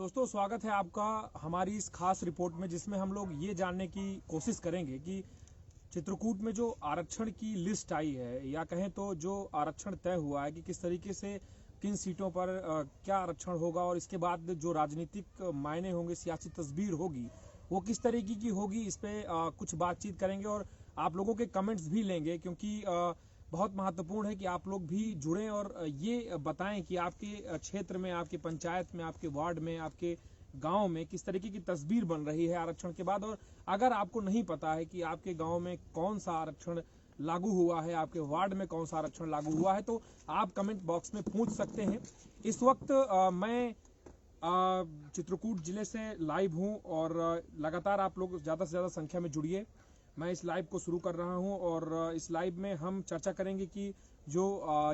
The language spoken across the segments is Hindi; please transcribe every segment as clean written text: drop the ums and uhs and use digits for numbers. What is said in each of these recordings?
दोस्तों, स्वागत है आपका हमारी इस खास रिपोर्ट में, जिसमें हम लोग ये जानने की कोशिश करेंगे कि चित्रकूट में जो आरक्षण की लिस्ट आई है, या कहें तो जो आरक्षण तय हुआ है कि किस तरीके से किन सीटों पर क्या आरक्षण होगा, और इसके बाद जो राजनीतिक मायने होंगे, सियासी तस्वीर होगी, वो किस तरीके की होगी, इस पे कुछ बातचीत करेंगे और आप लोगों के कमेंट्स भी लेंगे, क्योंकि बहुत महत्वपूर्ण है कि आप लोग भी जुड़ें और ये बताएं कि आपके क्षेत्र में, आपके पंचायत में, आपके वार्ड में, आपके गांव में किस तरीके की तस्वीर बन रही है आरक्षण के बाद। और अगर आपको नहीं पता है कि आपके गांव में कौन सा आरक्षण लागू हुआ है, आपके वार्ड में कौन सा आरक्षण लागू हुआ है, तो आप कमेंट बॉक्स में पूछ सकते हैं। इस वक्त मैं चित्रकूट जिले से लाइव हूं और लगातार आप लोग ज़्यादा से ज़्यादा संख्या में जुड़िए। मैं इस लाइव को शुरू कर रहा हूं और इस लाइव में हम चर्चा करेंगे कि जो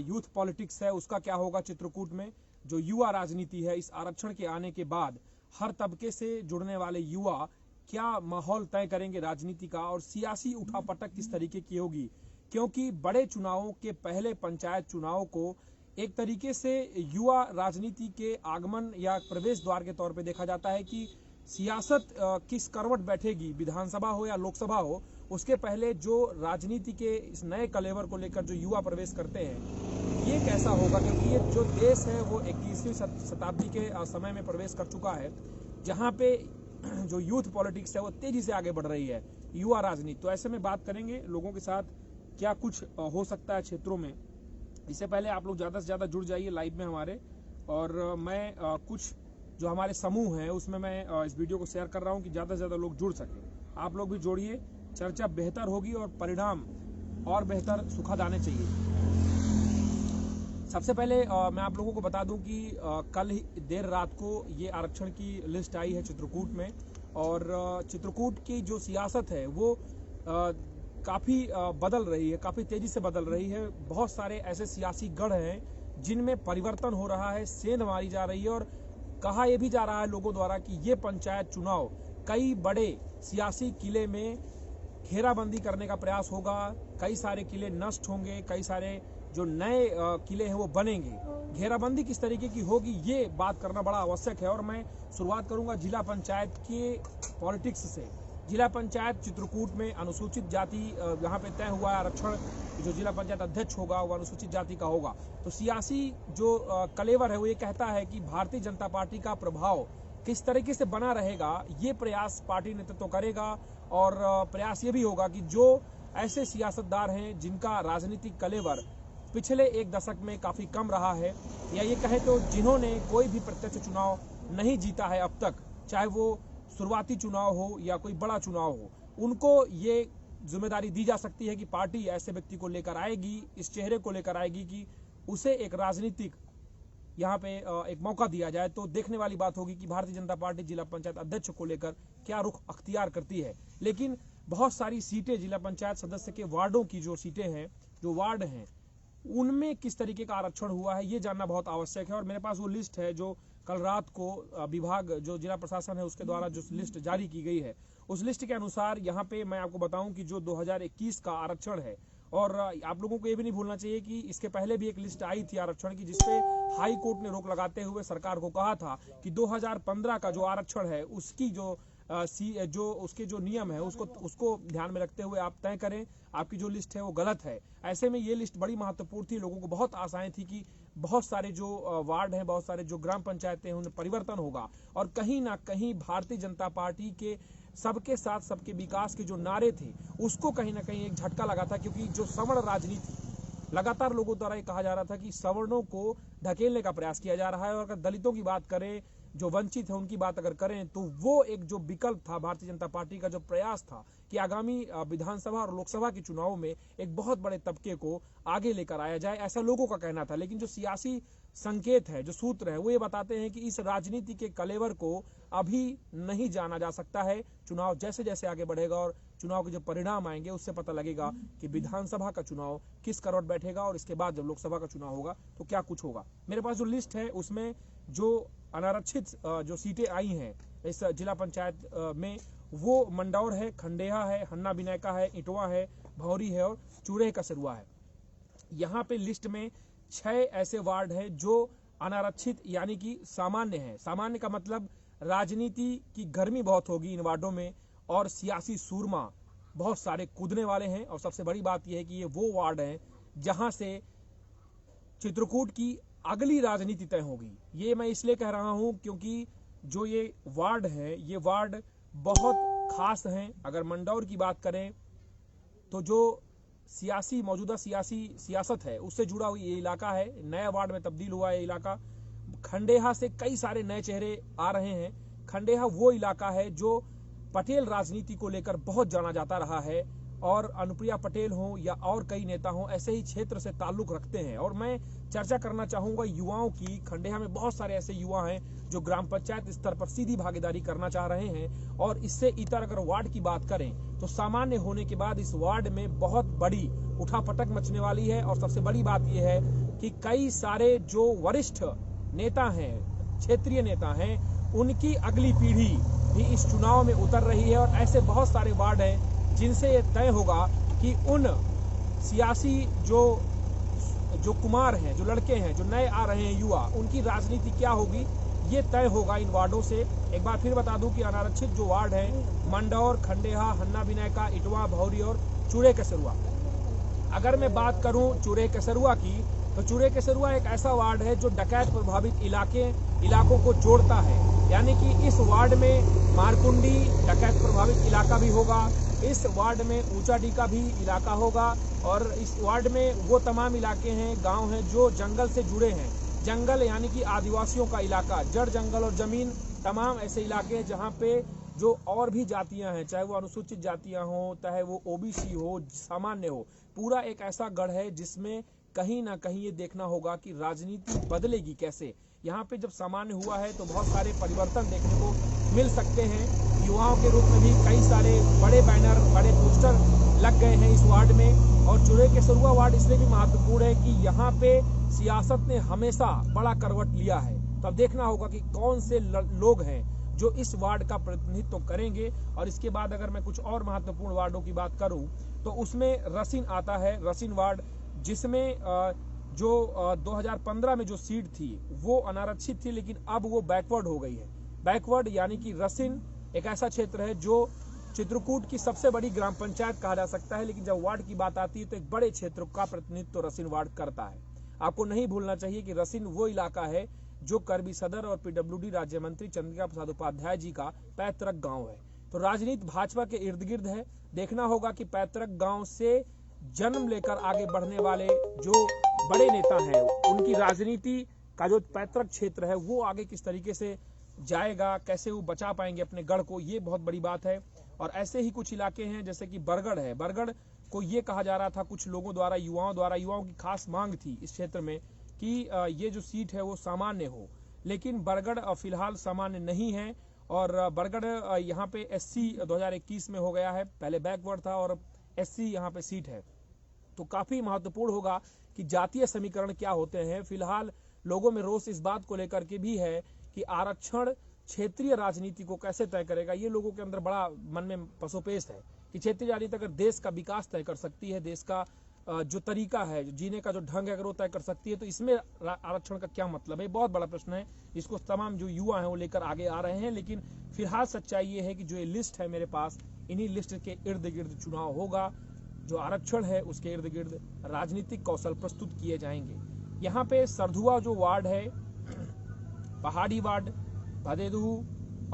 यूथ पॉलिटिक्स है उसका क्या होगा चित्रकूट में। जो युवा राजनीति है, इस आरक्षण के आने के बाद हर तबके से जुड़ने वाले युवा क्या माहौल तय करेंगे राजनीति का, और सियासी उठापटक किस तरीके की होगी, क्योंकि बड़े चुनावों के पहले पंचायत चुनाव को एक तरीके से युवा राजनीति के आगमन या प्रवेश द्वार के तौर पे देखा जाता है कि सियासत किस करवट बैठेगी, विधानसभा हो या लोकसभा हो, उसके पहले जो राजनीति के इस नए कलेवर को लेकर जो युवा प्रवेश करते हैं, ये कैसा होगा। क्योंकि ये जो देश है वो 21वीं शताब्दी के समय में प्रवेश कर चुका है, जहाँ पे जो यूथ पॉलिटिक्स है वो तेजी से आगे बढ़ रही है, युवा राजनीति। तो ऐसे में बात करेंगे लोगों के साथ क्या कुछ हो सकता है क्षेत्रों में। इससे पहले आप लोग ज़्यादा से ज़्यादा जुड़ जाइए लाइव में हमारे, और मैं कुछ जो हमारे समूह हैं उसमें मैं इस वीडियो को शेयर कर रहा हूं कि ज़्यादा से ज़्यादा लोग जुड़ सकें। आप लोग भी जोड़िए, चर्चा बेहतर होगी और परिणाम और बेहतर सुखद आने चाहिए। सबसे पहले मैं आप लोगों को बता दूं कि कल ही देर रात को ये आरक्षण की लिस्ट आई है चित्रकूट में, और चित्रकूट की जो सियासत है वो काफ़ी बदल रही है, काफ़ी तेज़ी से बदल रही है। बहुत सारे ऐसे सियासी गढ़ हैं जिनमें परिवर्तन हो रहा है, सेंध मारी जा रही है, और कहा यह भी जा रहा है लोगों द्वारा कि ये पंचायत चुनाव कई बड़े सियासी किले में घेराबंदी करने का प्रयास होगा, कई सारे किले नष्ट होंगे, कई सारे जो नए किले हैं वो बनेंगे। घेराबंदी किस तरीके की होगी, ये बात करना बड़ा आवश्यक है। और मैं शुरुआत करूंगा जिला पंचायत के पॉलिटिक्स से। जिला पंचायत चित्रकूट में अनुसूचित जाति यहाँ पे तय हुआ है, आरक्षण जो जिला पंचायत अध्यक्ष होगा वो अनुसूचित जाति का होगा। तो सियासी जो कलेवर है वो ये कहता है कि भारतीय जनता पार्टी का प्रभाव किस तरीके से बना रहेगा, ये प्रयास पार्टी नेतृत्व करेगा। और प्रयास ये भी होगा कि जो ऐसे सियासतदार हैं जिनका राजनीतिक कलेवर पिछले एक दशक में काफ़ी कम रहा है, या ये कहे तो जिन्होंने कोई भी प्रत्यक्ष चुनाव नहीं जीता है अब तक, चाहे वो शुरुआती चुनाव हो या कोई बड़ा चुनाव हो, उनको ये जिम्मेदारी दी जा सकती है कि पार्टी ऐसे व्यक्ति को लेकर आएगी, इस चेहरे को लेकर आएगी कि उसे एक राजनीतिक यहाँ पे एक मौका दिया जाए। तो देखने वाली बात होगी कि भारतीय जनता पार्टी जिला पंचायत अध्यक्ष को लेकर क्या रुख अख्तियार करती है। लेकिन बहुत सारी सीटें जिला पंचायत सदस्य के वार्डों की जो सीटें हैं, जो वार्ड हैं, उनमें किस तरीके का आरक्षण हुआ है ये जानना बहुत आवश्यक है। और मेरे पास वो लिस्ट है जो कल रात को विभाग जो जिला प्रशासन है उसके द्वारा जो लिस्ट जारी की गई है, उस लिस्ट के अनुसार यहाँ पे मैं आपको बताऊं कि जो 2021 का आरक्षण है, और आप लोगों को ये भी नहीं भूलना चाहिए कि इसके पहले भी एक लिस्ट आई थी आरक्षण की, जिसपे हाई कोर्ट ने रोक लगाते हुए सरकार को कहा था कि 2015 का जो आरक्षण है उसकी जो उसके जो नियम है उसको ध्यान में रखते हुए आप तय करें, आपकी जो लिस्ट है वो गलत है। ऐसे में ये लिस्ट बड़ी महत्वपूर्ण थी, लोगों को बहुत आशाएं थी कि बहुत सारे जो वार्ड हैं, बहुत सारे जो ग्राम पंचायतें हैं, उनमें परिवर्तन होगा, और कहीं ना कहीं भारतीय जनता पार्टी के सबके साथ सबके विकास के जो नारे थे उसको कहीं ना कहीं एक झटका लगा था। क्योंकि जो सवर्ण राजनीति लगातार लोगों द्वारा ये कहा जा रहा था कि सवर्णों को ढकेलने का प्रयास किया जा रहा है, और अगर दलितों की बात करें, जो वंचित है उनकी बात अगर करें, तो वो एक जो विकल्प था भारतीय जनता पार्टी का, जो प्रयास था कि आगामी विधानसभा और लोकसभा के चुनाव में एक बहुत बड़े तबके को आगे लेकर आया जाए, ऐसा लोगों का कहना था। लेकिन जो सियासी संकेत है, जो सूत्र है, वो ये बताते हैं कि इस राजनीति के कलेवर को अभी नहीं जाना जा सकता है। चुनाव जैसे जैसे आगे बढ़ेगा और चुनाव के जो परिणाम आएंगे उससे पता लगेगा कि विधानसभा का चुनाव किस करवट बैठेगा, और इसके बाद जब लोकसभा का चुनाव होगा तो क्या कुछ होगा। मेरे पास जो लिस्ट है उसमें जो अनारक्षित जो सीटें आई हैं इस जिला पंचायत में, वो मंडौर है, खंडेहा है, हन्ना बिनैका है, इटवा है, भौरी है और चूड़े का सरुआ है। यहाँ पे लिस्ट में 6 ऐसे वार्ड हैं जो अनारक्षित यानी कि सामान्य हैं। सामान्य का मतलब राजनीति की गर्मी बहुत होगी इन वार्डों में और सियासी सूरमा बहुत सारे कूदने वाले हैं। और सबसे बड़ी बात यह है कि ये वो वार्ड हैं जहां से चित्रकूट की अगली राजनीति तय होगी। ये मैं इसलिए कह रहा हूं क्योंकि जो ये वार्ड है, ये वार्ड बहुत खास हैं। अगर मंदौर की बात करें तो जो मौजूदा सियासत है उससे जुड़ा हुआ ये इलाका है। नया वार्ड में तब्दील हुआ है इलाका। खंडेहा से कई सारे नए चेहरे आ रहे हैं। खंडेहा वो इलाका है जो पटेल राजनीति को लेकर बहुत जाना जाता रहा है और अनुप्रिया पटेल हो या और कई नेता हो ऐसे ही क्षेत्र से ताल्लुक रखते हैं। और मैं चर्चा करना चाहूंगा युवाओं की। खंडेहा में बहुत सारे ऐसे युवा हैं जो ग्राम पंचायत स्तर पर सीधी भागीदारी करना चाह रहे हैं। और इससे इतर अगर वार्ड की बात करें तो सामान्य होने के बाद इस वार्ड में बहुत बड़ी उठापटक मचने वाली है। और सबसे बड़ी बात यह है कि कई सारे जो वरिष्ठ नेता हैं, क्षेत्रीय नेता हैं, उनकी अगली पीढ़ी भी इस चुनाव में उतर रही है। और ऐसे बहुत सारे वार्ड हैं जिनसे ये तय होगा कि उन सियासी जो कुमार हैं, जो लड़के हैं, जो नए आ रहे हैं युवा, उनकी राजनीति क्या होगी, ये तय होगा इन वार्डों से। एक बार फिर बता दूं कि अनारक्षित जो वार्ड है मंदौर, खंडेहा, हन्ना विनायका, इटवा, भौरी और चूड़े कसरुआ। अगर मैं बात करूं चूड़े कसरुआ की तो चूड़े कसरुआ एक ऐसा वार्ड है जो डकैत प्रभावित इलाकों को जोड़ता है। यानी कि इस वार्ड में मारकुंडी डकैत प्रभावित इलाका भी होगा, इस वार्ड में ऊंचाडी का भी इलाका होगा और इस वार्ड में वो तमाम इलाके हैं, गांव हैं जो जंगल से जुड़े हैं। जंगल यानी कि आदिवासियों का इलाका, जड़ जंगल और जमीन, तमाम ऐसे इलाके हैं जहां पे जो और भी जातियां हैं, चाहे वो अनुसूचित जातियां हो, चाहे वो ओबीसी हो, सामान्य हो, पूरा एक ऐसा गढ़ है जिसमें कहीं ना कहीं ये देखना होगा कि राजनीति बदलेगी कैसे। यहाँ पे जब सामान्य हुआ है तो बहुत सारे परिवर्तन देखने को मिल सकते हैं। युवाओं के रूप में भी कई सारे बड़े बैनर, बड़े पोस्टर लग गए हैं इस वार्ड में। और चूड़े कसरुआ वार्ड इसलिए भी महत्वपूर्ण है कि यहाँ पे सियासत ने हमेशा बड़ा करवट लिया है। तो अब देखना होगा कि कौन से लोग हैं जो इस वार्ड का प्रतिनिधित्व करेंगे। और इसके बाद अगर मैं कुछ और महत्वपूर्ण वार्डों की बात करूं तो उसमें रसिन आता है। रसिन वार्ड जिसमें जो 2015 में जो सीट थी वो अनारक्षित थी, लेकिन अब वो बैकवर्ड हो गई है। बैकवर्ड यानी कि रसिन एक ऐसा क्षेत्र है जो चित्रकूट की सबसे बड़ी ग्राम पंचायत कहा जा सकता है, लेकिन जब वार्ड की बात आती है तो एक बड़े क्षेत्र का प्रतिनिधित्व रसिन वार्ड करता है। आपको नहीं भूलना चाहिए कि रसिन वो इलाका है जो करबी सदर और पीडब्ल्यूडी राज्य मंत्री चंद्रिका प्रसाद उपाध्याय जी का पैतृक गांव है। तो राजनीति भाजपा के इर्द गिर्द है। देखना होगा कि पैतृक गांव से जन्म लेकर आगे बढ़ने वाले जो बड़े नेता हैं उनकी राजनीति का जो पैतृक क्षेत्र है वो आगे किस तरीके से जाएगा, कैसे वो बचा पाएंगे अपने गढ़ को, ये बहुत बड़ी बात है। और ऐसे ही कुछ इलाके हैं जैसे कि बरगढ़ है। बरगढ़ को ये कहा जा रहा था कुछ लोगों द्वारा, युवाओं की खास मांग थी इस क्षेत्र में कि ये जो सीट है वो सामान्य हो, लेकिन बरगढ़ फिलहाल सामान्य नहीं है। और बरगढ़ यहाँ पे एससी 2021 में हो गया है, पहले बैकवर्ड था और एससी यहाँ पे सीट है। तो काफी महत्वपूर्ण होगा कि जातीय समीकरण क्या होते हैं। फिलहाल लोगों में रोष इस बात को लेकर के भी है कि आरक्षण क्षेत्रीय राजनीति को कैसे तय करेगा। ये लोगों के अंदर बड़ा मन में पसोपेश है कि क्षेत्रीय राजनीति अगर देश का विकास तय कर सकती है, देश का जो तरीका है, जीने का जो ढंग है, अगर वो तय कर सकती है तो इसमें आरक्षण का क्या मतलब है। बहुत बड़ा प्रश्न है, इसको तमाम जो युवा हैं वो लेकर आगे आ रहे हैं। लेकिन फिलहाल सच्चाई ये है कि जो ये लिस्ट है मेरे पास, इन्हीं लिस्ट के इर्द गिर्द चुनाव होगा। जो आरक्षण है उसके इर्द गिर्द राजनीतिक कौशल प्रस्तुत किए जाएंगे। यहाँ पे सरधुआ जो वार्ड है, पहाड़ी वार्ड, भदेदू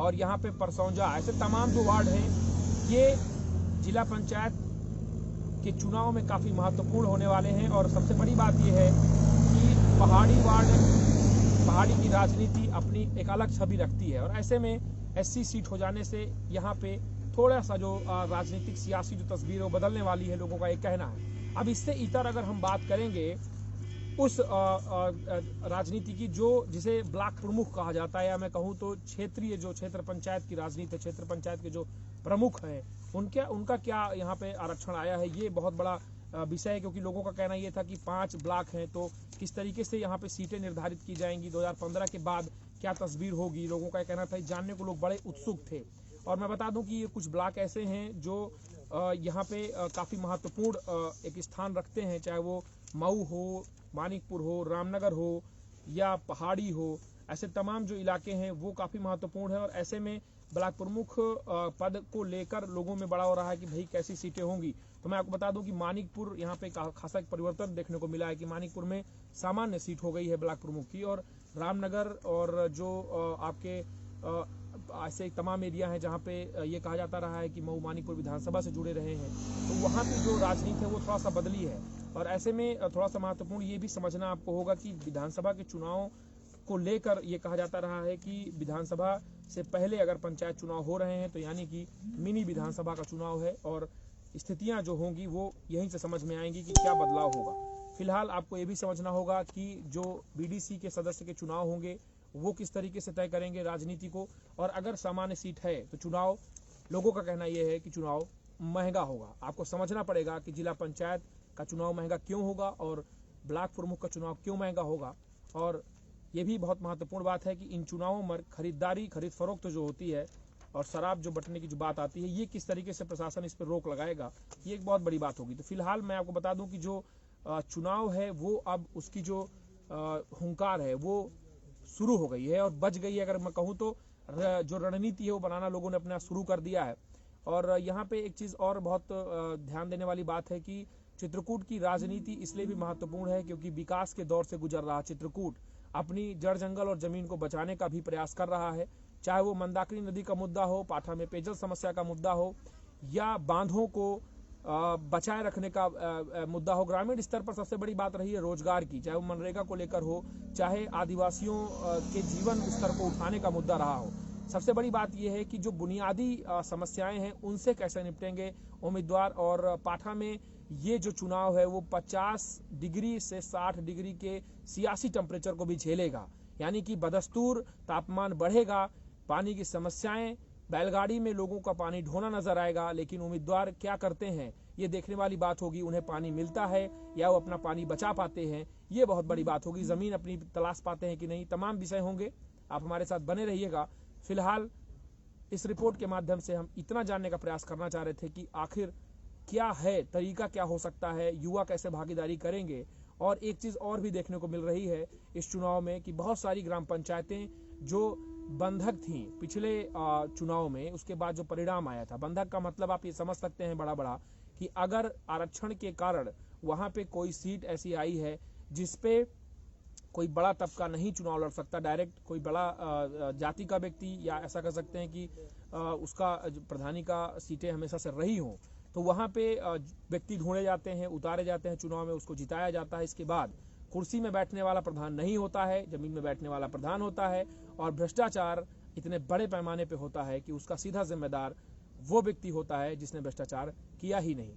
और यहाँ पे परसौंजा, ऐसे तमाम जो वार्ड हैं ये जिला पंचायत के चुनाव में काफी महत्वपूर्ण होने वाले हैं। और सबसे बड़ी बात यह है कि पहाड़ी की राजनीति अपनी एक अलग छवि रखती है और ऐसे में एससी सीट हो जाने से यहाँ पे थोड़ा सा जो राजनीतिक सियासी जो तस्वीर है वो बदलने वाली है, लोगों का एक कहना है। अब इससे इतर अगर हम बात करेंगे उस राजनीति की जो जिसे ब्लॉक प्रमुख कहा जाता है, या मैं कहूँ तो क्षेत्रीय जो क्षेत्र पंचायत की राजनीति है, क्षेत्र पंचायत के जो प्रमुख हैं उनका क्या यहाँ पे आरक्षण आया है, ये बहुत बड़ा विषय है। क्योंकि लोगों का कहना ये था कि 5 ब्लॉक हैं तो किस तरीके से यहाँ पे सीटें निर्धारित की जाएंगी, 2015 के बाद क्या तस्वीर होगी, लोगों का कहना था, जानने को लोग बड़े उत्सुक थे। और मैं बता दूं कि ये कुछ ब्लॉक ऐसे हैं जो यहाँ पे काफ़ी महत्वपूर्ण एक स्थान रखते हैं, चाहे वो मऊ हो, मानिकपुर हो, रामनगर हो या पहाड़ी हो, ऐसे तमाम जो इलाके हैं वो काफ़ी महत्वपूर्ण है। और ऐसे में ब्लॉक प्रमुख पद को लेकर लोगों में बड़ा हो रहा है कि भाई कैसी सीटें होंगी। तो मैं आपको बता दूं कि मानिकपुर यहाँ पे खासा एक परिवर्तन देखने को मिला है कि मानिकपुर में सामान्य सीट हो गई है ब्लॉक प्रमुख की, और रामनगर और जो आपके ऐसे तमाम एरिया हैं जहाँ पे ये कहा जाता रहा है कि मऊ मानिकपुर विधानसभा से जुड़े रहे हैं, तो वहाँ की जो राजनीति है वो थोड़ा सा बदली है। और ऐसे में थोड़ा सा महत्वपूर्ण ये भी समझना आपको होगा कि विधानसभा के चुनाव को लेकर ये कहा जाता रहा है कि विधानसभा से पहले अगर पंचायत चुनाव हो रहे हैं तो यानी कि मिनी विधानसभा का चुनाव है, और स्थितियां जो होंगी वो यहीं से समझ में आएंगी कि क्या बदलाव होगा। फिलहाल आपको ये भी समझना होगा कि जो बीडीसी के सदस्य के चुनाव होंगे वो किस तरीके से तय करेंगे राजनीति को, और अगर सामान्य सीट है तो चुनाव, लोगों का कहना यह है कि चुनाव महंगा होगा। आपको समझना पड़ेगा कि जिला पंचायत का चुनाव महंगा क्यों होगा और ब्लॉक प्रमुख का चुनाव क्यों महंगा होगा। और ये भी बहुत महत्वपूर्ण बात है कि इन चुनावों में खरीद फरोख्त जो होती है और शराब जो बंटने की जो बात आती है, ये किस तरीके से प्रशासन इस पर रोक लगाएगा, ये एक बहुत बड़ी बात होगी। तो फिलहाल मैं आपको बता दूं कि जो चुनाव है वो अब उसकी जो हुंकार है वो शुरू हो गई है और बच गई है। अगर मैं कहूँ तो जो रणनीति है वो बनाना लोगों ने अपना शुरू कर दिया है। और यहाँ पे एक चीज़ और बहुत ध्यान देने वाली बात है कि चित्रकूट की राजनीति इसलिए भी महत्वपूर्ण है क्योंकि विकास के दौर से गुजर रहा चित्रकूट अपनी जड़ जंगल और जमीन को बचाने का भी प्रयास कर रहा है, चाहे वो मंदाकिनी नदी का मुद्दा हो, पाठा में पेयजल समस्या का मुद्दा हो, या बांधों को बचाए रखने का मुद्दा हो। ग्रामीण स्तर पर सबसे बड़ी बात रही है रोजगार की, चाहे वो मनरेगा को लेकर हो, चाहे आदिवासियों के जीवन स्तर को उठाने का मुद्दा रहा हो। सबसे बड़ी बात यह है कि जो बुनियादी समस्याएं हैं उनसे कैसे निपटेंगे उम्मीदवार। और पाठा में ये जो चुनाव है वो 50 डिग्री से 60 डिग्री के सियासी टेम्परेचर को भी झेलेगा, यानी कि बदस्तूर तापमान बढ़ेगा, पानी की समस्याएं, बैलगाड़ी में लोगों का पानी ढोना नजर आएगा, लेकिन उम्मीदवार क्या करते हैं ये देखने वाली बात होगी। उन्हें पानी मिलता है या वो अपना पानी बचा पाते हैं, ये बहुत बड़ी बात होगी। जमीन अपनी तलाश पाते हैं कि नहीं, तमाम विषय होंगे। आप हमारे साथ बने रहिएगा। फिलहाल इस रिपोर्ट के माध्यम से हम इतना जानने का प्रयास करना चाह रहे थे कि आखिर क्या है, तरीका क्या हो सकता है, युवा कैसे भागीदारी करेंगे। और एक चीज और भी देखने को मिल रही है इस चुनाव में कि बहुत सारी ग्राम पंचायतें जो बंधक थी पिछले चुनाव में, उसके बाद जो परिणाम आया था, बंधक का मतलब आप ये समझ सकते हैं बड़ा कि अगर आरक्षण के कारण वहां पे कोई सीट ऐसी आई है जिसपे कोई बड़ा तबका नहीं चुनाव लड़ सकता, डायरेक्ट कोई बड़ा जाति का व्यक्ति, या ऐसा कर सकते हैं कि उसका प्रधानी का सीटें हमेशा से रही हों, तो वहां पे व्यक्ति ढूंढे जाते हैं, उतारे जाते हैं चुनाव में, उसको जिताया जाता है। इसके बाद कुर्सी में बैठने वाला प्रधान नहीं होता है, जमीन में बैठने वाला प्रधान होता है, और भ्रष्टाचार इतने बड़े पैमाने पे होता है कि उसका सीधा जिम्मेदार वो व्यक्ति होता है जिसने भ्रष्टाचार किया ही नहीं।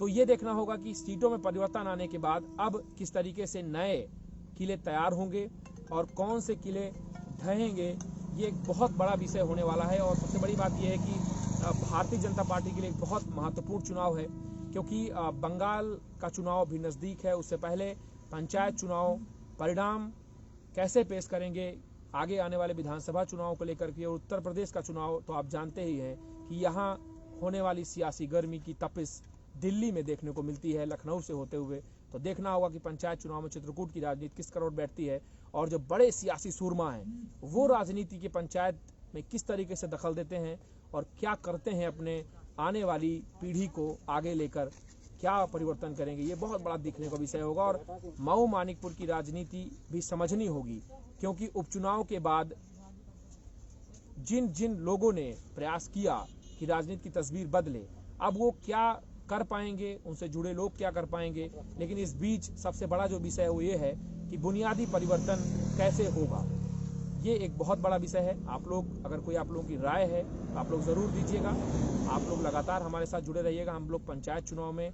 तो ये देखना होगा कि सीटों में परिवर्तन आने के बाद अब किस तरीके से नए किले तैयार होंगे और कौन से किले ढहेंगे, ये एक बहुत बड़ा विषय होने वाला है। और सबसे बड़ी बात यह है कि भारतीय जनता पार्टी के लिए एक बहुत महत्वपूर्ण चुनाव है, क्योंकि बंगाल का चुनाव भी नज़दीक है। उससे पहले पंचायत चुनाव परिणाम कैसे पेश करेंगे आगे आने वाले विधानसभा चुनाव को लेकर के, और उत्तर प्रदेश का चुनाव तो आप जानते ही हैं कि यहाँ होने वाली सियासी गर्मी की तपिश दिल्ली में देखने को मिलती है लखनऊ से होते हुए। तो देखना होगा कि पंचायत चुनाव में चित्रकूट की राजनीति किस करोड़ बैठती है, और जो बड़े सियासी सूरमा हैं वो राजनीति के पंचायत में किस तरीके से दखल देते हैं और क्या करते हैं, अपने आने वाली पीढ़ी को आगे लेकर क्या परिवर्तन करेंगे, ये बहुत बड़ा दिखने का विषय होगा। और मऊ मानिकपुर की राजनीति भी समझनी होगी, क्योंकि उपचुनाव के बाद जिन जिन लोगों ने प्रयास किया कि राजनीति की तस्वीर बदले, अब वो क्या कर पाएंगे, उनसे जुड़े लोग क्या कर पाएंगे। लेकिन इस बीच सबसे बड़ा जो विषय है वो ये है कि बुनियादी परिवर्तन कैसे होगा, ये एक बहुत बड़ा विषय है। आप लोग, अगर कोई आप लोगों की राय है तो आप लोग ज़रूर दीजिएगा। आप लोग लगातार हमारे साथ जुड़े रहिएगा। हम लोग पंचायत चुनाव में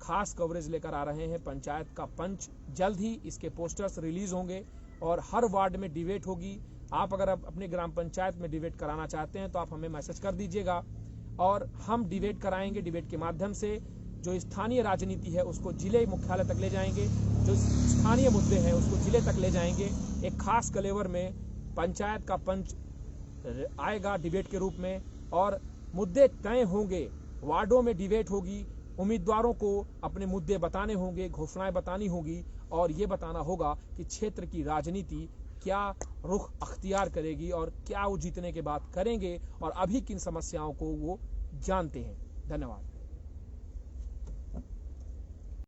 खास कवरेज लेकर आ रहे हैं। पंचायत का पंच जल्द ही इसके पोस्टर्स रिलीज होंगे और हर वार्ड में डिबेट होगी। आप अगर अपने ग्राम पंचायत में डिबेट कराना चाहते हैं तो आप हमें मैसेज कर दीजिएगा और हम डिबेट कराएंगे। डिबेट के माध्यम से जो स्थानीय राजनीति है उसको जिले मुख्यालय तक ले जाएंगे, जो स्थानीय मुद्दे हैं उसको जिले तक ले जाएंगे। एक खास कलेवर में पंचायत का पंच आएगा डिबेट के रूप में, और मुद्दे तय होंगे, वार्डों में डिबेट होगी, उम्मीदवारों को अपने मुद्दे बताने होंगे, घोषणाएं बतानी होगी और ये बताना होगा कि क्षेत्र की राजनीति क्या रुख अख्तियार करेगी और क्या वो जीतने के बाद करेंगे और अभी किन समस्याओं को वो जानते हैं। धन्यवाद।